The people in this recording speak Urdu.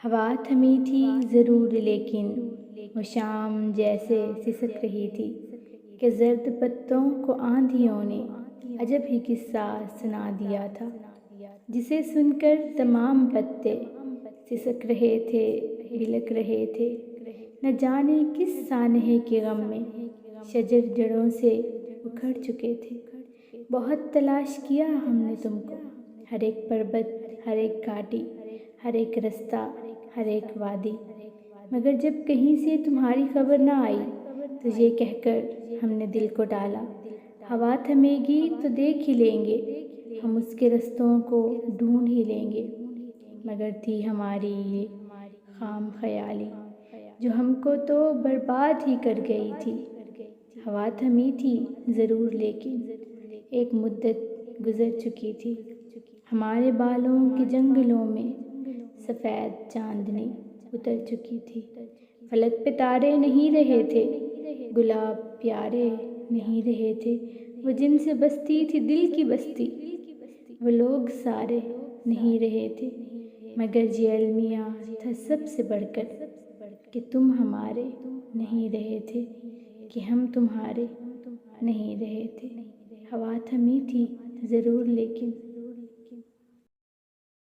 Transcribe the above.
ہوا تھمی تھی ضرور لیکن وہ شام جیسے سسک رہی تھی کہ زرد پتوں کو آندھیوں نے عجب ہی قصہ سنا دیا تھا، جسے سن کر تمام پتے سسک رہے تھے، بلک رہے تھے۔ نہ جانے کس سانحے کے غم میں شجر جڑوں سے اکھڑ چکے تھے۔ بہت تلاش کیا ہم نے تم کو، ہر ایک پربت، ہر ایک گھاٹی، ہر ایک رستہ، ہر ایک وادی، مگر جب کہیں سے تمہاری خبر نہ آئی تو یہ کہہ کر ہم نے دل کو ڈالا، ہوا تھمے گی تو دیکھ ہی لیں گے، ہم اس کے رستوں کو ڈھونڈ ہی لیں گے۔ مگر تھی ہماری یہ خام خیالی جو ہم کو تو برباد ہی کر گئی تھی۔ ہوا تھمی تھی ضرور لیکن ایک مدت گزر چکی تھی، ہمارے بالوں کے جنگلوں میں سفید چاندنی اتر چکی تھی۔ فلک پہ تارے نہیں رہے تھے، گلاب پیارے نہیں رہے تھے، وہ جن سے بستی تھی دل کی بستی، وہ لوگ سارے نہیں رہے تھے، مگر یہ المیہ تھا سب سے بڑھ کر کہ تم ہمارے نہیں رہے تھے، کہ ہم تمہارے نہیں رہے تھے۔ ہوا تھمی تھی ضرور لیکن